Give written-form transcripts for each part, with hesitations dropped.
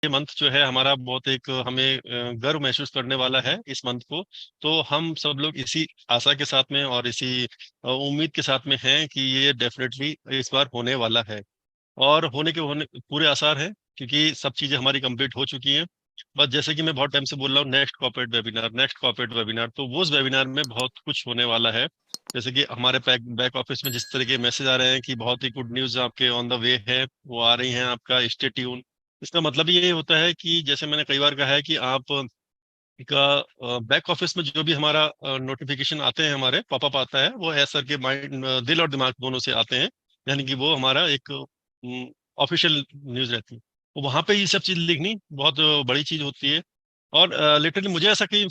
ये मंथ जो है हमारा बहुत एक हमें गर्व महसूस करने वाला है इस मंथ को। तो हम सब लोग इसी आशा के साथ में और इसी उम्मीद के साथ में हैं कि ये डेफिनेटली इस बार होने वाला है। और होने पूरे आसार हैं, क्योंकि सब चीजें हमारी कंप्लीट हो चुकी हैं। बस जैसे कि मैं बहुत टाइम से बोल रहा हूँ, नेक्स्ट कॉर्पोरेट वेबिनार, तो वो उस वेबिनार में बहुत कुछ होने वाला है। जैसे कि हमारे बैक ऑफिस में जिस तरह के मैसेज आ रहे हैं कि बहुत ही गुड न्यूज आपके ऑन द वे है, वो आ रही हैं, आपका स्टे ट्यून। इसका मतलब ये होता है कि जैसे मैंने कई बार कहा है कि आप का बैक ऑफिस में जो भी हमारा नोटिफिकेशन आते हैं, हमारे पॉपअप आता है, वो है सर के माइंड, दिल और दिमाग दोनों से आते हैं। यानी कि वो हमारा एक ऑफिशियल न्यूज रहती है। तो वहां पे ये सब चीज लिखनी बहुत बड़ी चीज होती है। और लिटरली मुझे ऐसा कहीं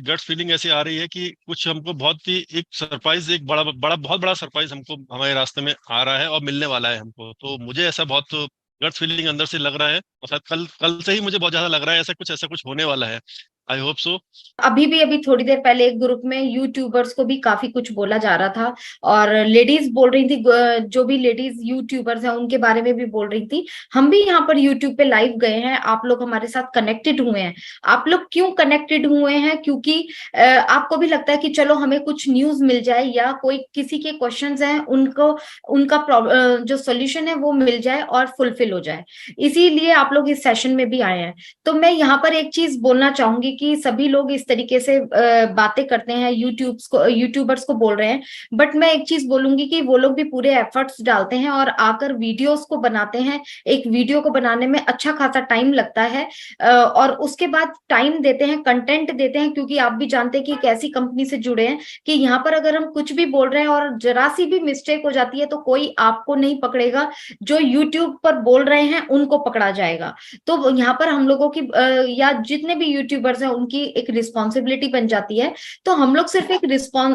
गट्स फीलिंग ऐसी आ रही है कि कुछ हमको बहुत ही एक सरप्राइज, एक बहुत बड़ा सरप्राइज हमको हमारे रास्ते में आ रहा है और मिलने वाला है हमको। तो मुझे ऐसा बहुत गट्स फीलिंग अंदर से लग रहा है, और शायद कल कल से ही मुझे बहुत ज्यादा लग रहा है ऐसा कुछ होने वाला है। I hope so. अभी थोड़ी देर पहले एक ग्रुप में यूट्यूबर्स को भी काफी कुछ बोला जा रहा था, और लेडीज बोल रही थी, जो भी लेडीज यूट्यूबर्स हैं उनके बारे में भी बोल रही थी। हम भी यहाँ पर यूट्यूब पे लाइव गए हैं, आप लोग हमारे साथ कनेक्टेड हुए हैं। आप लोग क्यों कनेक्टेड हुए हैं? क्योंकि आपको भी लगता है कि चलो हमें कुछ न्यूज मिल जाए, या कोई किसी के क्वेश्चंस हैं उनको, उनका जो सोल्यूशन है वो मिल जाए और फुलफिल हो जाए। इसीलिए आप लोग इस सेशन में भी आए हैं। तो मैं यहाँ पर एक चीज बोलना चाहूंगी कि सभी लोग इस तरीके से बातें करते हैं, यूट्यूबर्स को बोल रहे हैं, बट मैं एक चीज बोलूंगी कि वो लोग भी पूरे एफर्ट्स डालते हैं और आकर वीडियोस को बनाते हैं। एक वीडियो को बनाने में अच्छा खासा टाइम लगता है, और उसके बाद टाइम देते हैं, कंटेंट देते हैं, क्योंकि आप भी जानते हैं कि एक ऐसी कंपनी से जुड़े हैं कि यहाँ पर अगर हम कुछ भी बोल रहे हैं और जरा सी भी मिस्टेक हो जाती है तो कोई आपको नहीं पकड़ेगा, जो यूट्यूब पर बोल रहे हैं उनको पकड़ा जाएगा। तो यहाँ पर हम लोगों की या जितने भी यूट्यूबर्स हैं उनकी एक रिस्पॉन्सिबिलिटी बन जाती है। तो हम लोग सिर्फ एक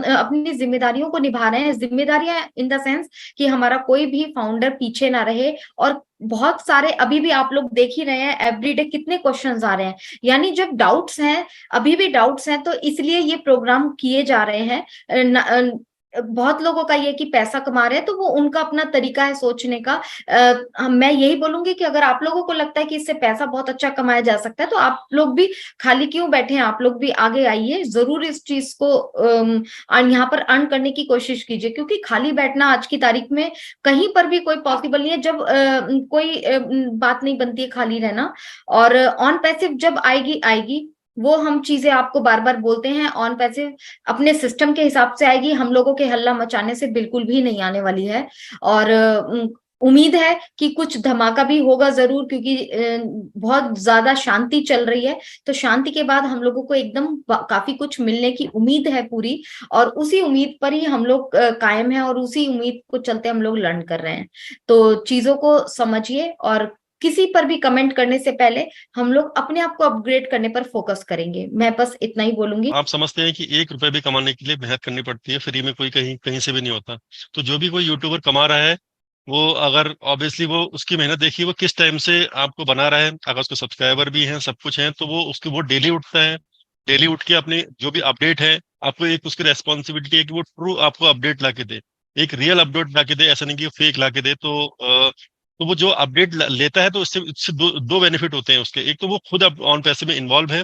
अपनी जिम्मेदारियों को निभा रहे हैं, जिम्मेदारियां इन द सेंस कि हमारा कोई भी फाउंडर पीछे ना रहे। और बहुत सारे अभी भी आप लोग देख ही रहे हैं, एवरीडे कितने क्वेश्चंस आ रहे हैं। यानी जब डाउट्स हैं, अभी भी डाउट्स हैं, तो इसलिए ये प्रोग्राम किए जा रहे हैं। बहुत लोगों का ये कि पैसा कमा रहे हैं, तो वो उनका अपना तरीका है सोचने का। मैं यही बोलूंगी कि अगर आप लोगों को लगता है कि इससे पैसा बहुत अच्छा कमाया जा सकता है, तो आप लोग भी खाली क्यों बैठे हैं? आप लोग भी आगे आइए, जरूर इस चीज को यहाँ पर अर्न करने की कोशिश कीजिए, क्योंकि खाली बैठना आज की तारीख में कहीं पर भी कोई पॉसिबल नहीं है। जब कोई बात नहीं बनती है खाली रहना। और ऑन पैसिव जब आएगी आएगी, वो हम चीजें आपको बार बार बोलते हैं, ऑन पैसिव अपने सिस्टम के हिसाब से आएगी, हम लोगों के हल्ला मचाने से बिल्कुल भी नहीं आने वाली है। और उम्मीद है कि कुछ धमाका भी होगा जरूर, क्योंकि बहुत ज्यादा शांति चल रही है। तो शांति के बाद हम लोगों को एकदम काफी कुछ मिलने की उम्मीद है पूरी। और उसी उम्मीद पर ही हम लोग कायम है, और उसी उम्मीद को चलते हम लोग लर्न कर रहे हैं। तो चीजों को समझिए, और किसी पर भी कमेंट करने से पहले हम लोग अपने आप को अपग्रेड करने पर फोकस करेंगे। मैं बस इतना ही बोलूंगी। आप समझते हैं कि 1 रुपए भी कमाने के लिए मेहनत करनी पड़ती है, फ्री में कोई कहीं कहीं से भी नहीं होता। तो जो भी कोई यूट्यूबर कमा रहा है, वो अगर ऑब्वियसली वो उसकी मेहनत देखिए, वो किस टाइम से आपको बना रहा है। अगर उसको सब्सक्राइबर भी हैं, सब कुछ है, तो वो डेली उठता है। डेली उठ के अपने जो भी अपडेट है, आपको एक उसकी रेस्पॉन्सिबिलिटी है कि वो ट्रू आपको अपडेट ला के दे, एक रियल अपडेट ला के दे, ऐसा नहीं कि फेक ला के दे। तो वो जो अपडेट लेता है, तो इससे इससे दो बेनिफिट होते हैं उसके। एक तो वो खुद अब ऑन पैसे में इन्वॉल्व है,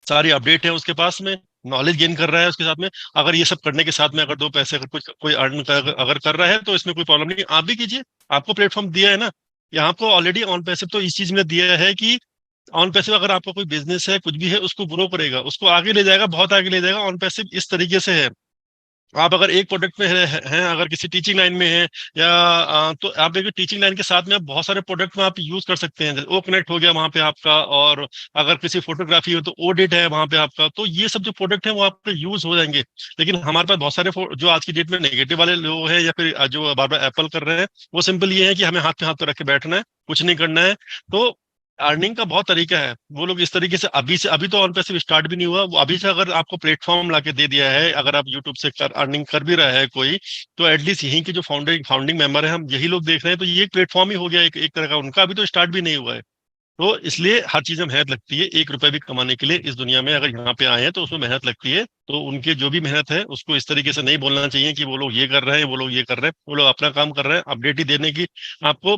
सारी अपडेट है उसके पास में, नॉलेज गेन कर रहा है उसके साथ में। अगर ये सब करने के साथ में अगर 2 पैसे अगर कुछ कोई अर्न कर, अगर कर रहा है, तो इसमें कोई प्रॉब्लम नहीं, आप भी कीजिए। आपको प्लेटफॉर्म दिया है ना, यहाँ आपको ऑलरेडी ऑन पैसे तो इस चीज में दिया है कि ऑन पैसिव अगर आपका कोई बिजनेस है, कुछ भी है, उसको ग्रो करेगा, उसको आगे ले जाएगा, बहुत आगे ले जाएगा। ऑन पैसिव इस तरीके से है, आप अगर एक प्रोडक्ट में हैं, अगर किसी टीचिंग लाइन में है, या तो आप एक टीचिंग लाइन के साथ में आप बहुत सारे प्रोडक्ट में आप यूज कर सकते हैं। ओ कनेक्ट हो गया वहां पे आपका, और अगर किसी फोटोग्राफी हो तो ओडिट है वहां पे आपका। तो ये सब जो प्रोडक्ट है वो आपके यूज हो जाएंगे। लेकिन हमारे पास बहुत सारे जो आज की डेट में नेगेटिव वाले लोग हैं, या फिर जो बार बार एप्पल कर रहे हैं, वो सिंपल ये है कि हमें हाथ पे हाथ पे रख के बैठना है, कुछ नहीं करना है। तो अर्निंग का बहुत तरीका है। वो लोग इस तरीके से अभी तो ऑन पैसिव स्टार्ट भी नहीं हुआ, वो अभी से अगर आपको प्लेटफॉर्म लाके दे दिया है, अगर आप यूट्यूब से अर्निंग कर भी रहा है कोई, तो एटलीस्ट यहीं के जो फाउंडिंग मेंबर है, हम यही लोग देख रहे हैं, तो ये एक प्लेटफॉर्म ही हो गया एक तरह का उनका। अभी तो स्टार्ट भी नहीं हुआ है। तो इसलिए हर चीज में मेहनत लगती है। 1 रुपए भी कमाने के लिए इस दुनिया में अगर यहाँ पे आए हैं, तो उसमें मेहनत लगती है। तो उनके जो भी मेहनत है, उसको इस तरीके से नहीं बोलना चाहिए कि वो लोग ये कर रहे हैं, वो लोग ये कर रहे हैं। वो लोग अपना काम कर रहे हैं, अपडेट ही देने की आपको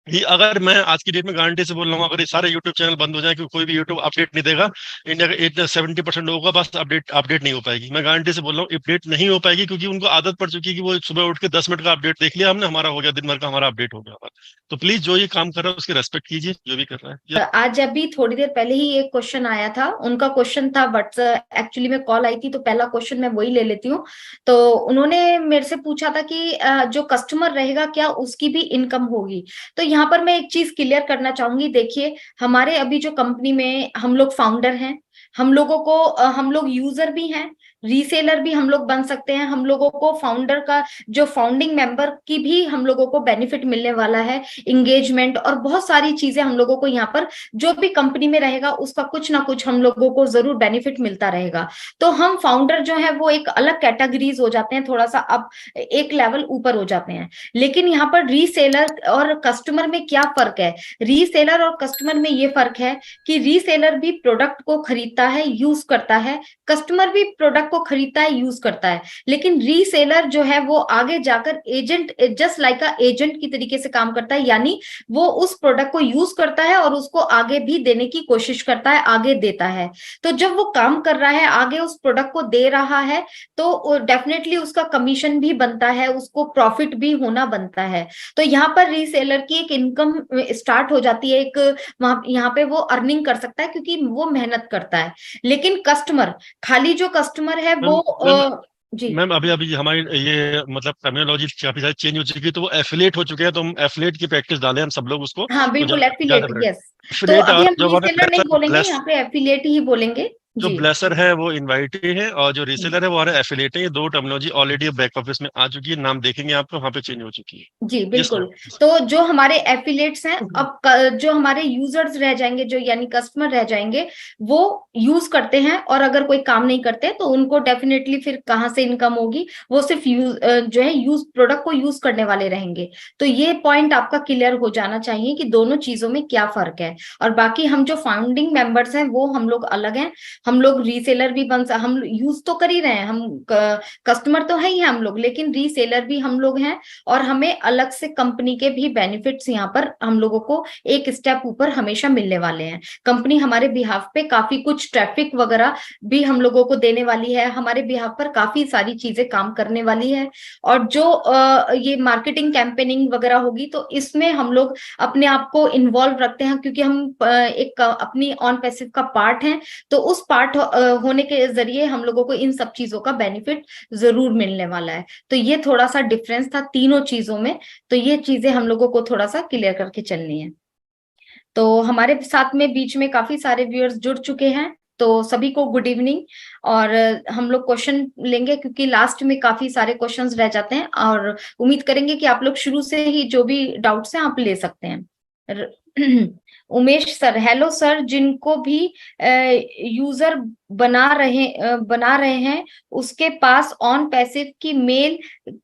अगर मैं आज की डेट में गारंटी से बोल रहा हूँ, अगर ये सारे यूट्यूब चैनल बंद हो जाए, क्योंकि कोई भी यूट्यूब अपडेट नहीं देगा, इंडिया का 70% लोगों का पास अपडेट अपडेट नहीं हो पाएगी। मैं गारंटी से बोल रहा हूँ अपडेट नहीं हो पाएगी, क्योंकि उनको आदत पड़ चुकी है कि वो सुबह उठ के 10 मिनट का अपडेट देख लिया हमने, हमारा हो गया, दिन भर का हमारा अपडेट हो गया हमारा। तो प्लीज जो ये काम कर रहा है उसकी रेस्पेक्ट कीजिए, जो भी कर रहा है। आज अभी थोड़ी देर पहले ही एक क्वेश्चन आया था, उनका क्वेश्चन था बट एक्चुअली में कॉल आई थी तो पहला क्वेश्चन मैं वही ले लेती हूँ। तो उन्होंने मेरे से पूछा था कि जो कस्टमर रहेगा क्या उसकी भी इनकम होगी। तो यहाँ पर मैं एक चीज क्लियर करना चाहूंगी। देखिए, हमारे अभी जो कंपनी में हम लोग फाउंडर हैं, हम लोगों को हम लोग यूजर भी हैं, रीसेलर भी हम लोग बन सकते हैं। हम लोगों को फाउंडर का जो फाउंडिंग मेंबर की भी हम लोगों को बेनिफिट मिलने वाला है, इंगेजमेंट और बहुत सारी चीजें हम लोगों को यहाँ पर जो भी कंपनी में रहेगा उसका कुछ ना कुछ हम लोगों को जरूर बेनिफिट मिलता रहेगा। तो हम फाउंडर जो है वो एक अलग कैटेगरीज हो जाते हैं, थोड़ा सा अब एक लेवल ऊपर हो जाते हैं। लेकिन यहाँ पर रीसेलर और कस्टमर में क्या फर्क है? रीसेलर और कस्टमर में ये फर्क है कि रीसेलर भी प्रोडक्ट को खरीदता है, यूज करता है, कस्टमर भी प्रोडक्ट को खरीदता है, यूज करता है। लेकिन रीसेलर जो है वो आगे जाकर agent, just like a agent की तरीके से काम करता है, यानी वो उस प्रोडक्ट को यूज करता है और उसको आगे भी देने की कोशिश करता है, आगे देता है। तो जब वो काम कर रहा है, आगे उस प्रोडक्ट को दे रहा है, तो डेफिनेटली उसका कमीशन भी बनता है, उसको प्रॉफिट भी होना बनता है। तो यहाँ पर रीसेलर की एक इनकम स्टार्ट हो जाती है, एक वहां यहाँ पे वो अर्निंग कर सकता है क्योंकि वो मेहनत करता है। लेकिन कस्टमर, खाली जो कस्टमर है मैम वो मैम जी मैम अभी अभी हमारी ये मतलब टर्मिनोलॉजी काफी सारी चेंज हो चुकी है, तो वो एफिलेट हो चुके हैं, तो हम एफिलेट की प्रैक्टिस डालें हम सब लोग उसको, हाँ तो बिल्कुल, ज्यादा ज्यादा एफिलिएट, बेटर। यस। तो एफिलेट, अभी और हम जो हमारे रीसेलर नहीं बोलेंगे, ब्लेसर, यहाँ पे एफिलिएट ही बोलेंगे। जो जी ब्लेसर है वो इनवाइटी है, और जो रीसेलर है वो हमारा एफिलेट है। ये दो टर्मिनोलॉजी ऑलरेडी बैक ऑफिस में आ चुकी है, नाम देखेंगे आपको वहाँ पे चेंज हो चुकी है। जी यस बिल्कुल। मैम। तो जो हमारे एफिलिएट्स हैं, अब जो हमारे यूजर्स रह जाएंगे, जो यानी कस्टमर रह जाएंगे, वो यूज करते हैं और अगर कोई काम नहीं करते तो उनको डेफिनेटली फिर कहाँ से इनकम होगी? वो सिर्फ यूज जो है यूज प्रोडक्ट को यूज करने वाले रहेंगे। तो ये पॉइंट आपका क्लियर हो जाना चाहिए कि दोनों चीजों में क्या फर्क है। और बाकी हम जो फाउंडिंग मेंबर्स हैं वो हम लोग अलग हैं। हम लोग रीसेलर भी हम यूज तो कर ही रहे हैं, हम कस्टमर तो है ही हम लोग, लेकिन रीसेलर भी हम लोग हैं। और हमें अलग से कंपनी के भी बेनिफिट्स यहाँ पर हम लोगों को एक स्टेप ऊपर हमेशा मिलने वाले हैं। कंपनी हमारे बिहाफ पे काफी कुछ ट्रैफिक वगैरह भी हम लोगों को देने वाली है, हमारे बिहाफ पर काफी सारी चीजें काम करने वाली है। और जो ये मार्केटिंग कैंपेनिंग वगैरह होगी तो इसमें हम लोग अपने आप को इन्वॉल्व रखते हैं, क्योंकि हम एक अपनी ऑन पैसिव का पार्ट हैं। तो उस पार्ट होने के जरिए हम लोगों को इन सब चीजों का बेनिफिट जरूर मिलने वाला है। तो ये थोड़ा सा डिफरेंस था तीनों चीजों में। तो ये चीजें हम लोगों को थोड़ा सा क्लियर करके चलनी है। तो हमारे साथ में बीच में काफी सारे व्यूअर्स जुड़ चुके हैं, तो सभी को गुड इवनिंग। और हम लोग क्वेश्चन लेंगे क्योंकि लास्ट में काफी सारे क्वेश्चंस रह जाते हैं, और उम्मीद करेंगे कि आप लोग शुरू से ही जो भी डाउट्स हैं आप ले सकते हैं। उमेश सर, हेलो सर, जिनको भी यूजर बना रहे हैं उसके पास ऑन पैसिव की मेल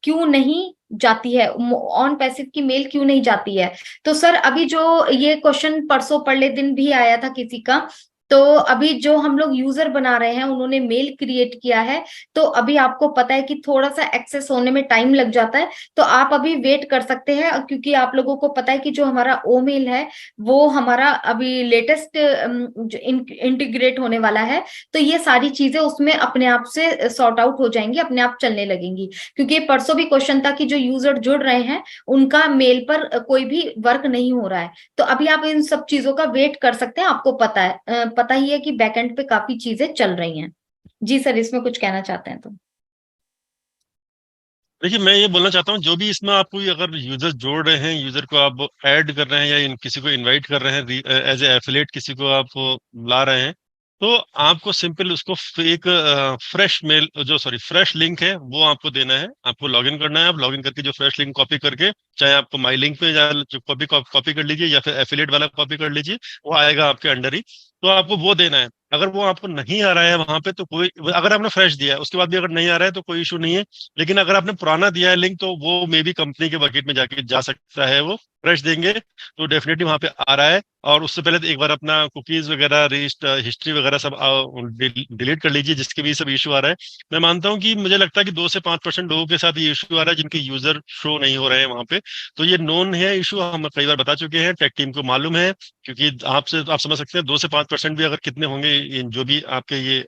क्यों नहीं जाती है? ऑन पैसिव की मेल क्यों नहीं जाती है? तो सर अभी जो ये क्वेश्चन परसों पड़ले दिन भी आया था किसी का, तो अभी जो हम लोग यूजर बना रहे हैं उन्होंने मेल क्रिएट किया है। तो अभी आपको पता है कि थोड़ा सा एक्सेस होने में टाइम लग जाता है, तो आप अभी वेट कर सकते हैं, क्योंकि आप लोगों को पता है कि जो हमारा ओ मेल है वो हमारा अभी लेटेस्ट जो इंटीग्रेट होने वाला है। तो ये सारी चीजें उसमें अपने आप से सॉर्ट आउट हो जाएंगी, अपने आप चलने लगेंगी। क्योंकि परसों भी क्वेश्चन था कि जो यूजर जुड़ रहे हैं उनका मेल पर कोई भी वर्क नहीं हो रहा है। तो अभी आप इन सब चीजों का वेट कर सकते हैं, आपको पता है, पता ही है कि बैकएंड पे काफी चीजें चल रही हैं। जी सर, इसमें कुछ कहना चाहते हैं तो? देखिए, मैं ये बोलना चाहता हूँ, जो भी इसमें आपको अगर यूजर जोड़ रहे हैं, यूजर को आप ऐड कर रहे हैं या किसी को इनवाइट कर रहे हैं एज ए एफिलेट, किसी को आप ला रहे हैं, तो आपको सिंपल उसको एक फ्रेश मेल, जो सॉरी फ्रेश लिंक है वो आपको देना है। आपको लॉगिन करना है, आप लॉगिन करके जो फ्रेश लिंक कॉपी करके, चाहे आपको माई लिंक पे या जो कॉपी कर लीजिए, या फिर एफिलेट वाला कॉपी कर लीजिए, वो आएगा आपके अंडर ही। तो आपको वो देना है। अगर वो आपको नहीं आ रहा है वहां पे, तो कोई, अगर आपने फ्रेश दिया है उसके बाद भी अगर नहीं आ रहा है तो कोई इशू नहीं है। लेकिन अगर आपने पुराना दिया है लिंक, तो वो मे बी कंपनी के बकेट में जाके जा सकता है। वो फ्रेश देंगे तो डेफिनेटली वहां पे आ रहा है। और उससे पहले तो एक बार अपना कुकीज वगैरह, हिस्ट्री वगैरह सब डिलीट कर लीजिए, जिसके भी सब इशू आ रहा है। मैं मानता हूँ कि मुझे लगता है कि 2 से 5% लोगों के साथ ये इशू आ रहा है जिनके यूजर शो नहीं हो रहे हैं वहां पे। तो ये नोन है इशू, हम कई बार बता चुके हैं, टेक टीम को मालूम है, क्योंकि आपसे आप समझ सकते हैं 2 से 5% भी अगर कितने होंगे जो भी आपके ये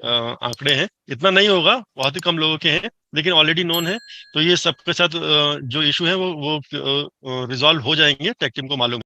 आंकड़े हैं, इतना नहीं होगा, बहुत ही कम लोगों के हैं, लेकिन ऑलरेडी नोन है। तो ये सबके साथ जो इशू है वो रिजॉल्व हो जाएंगे, टेक टीम को मालूम है।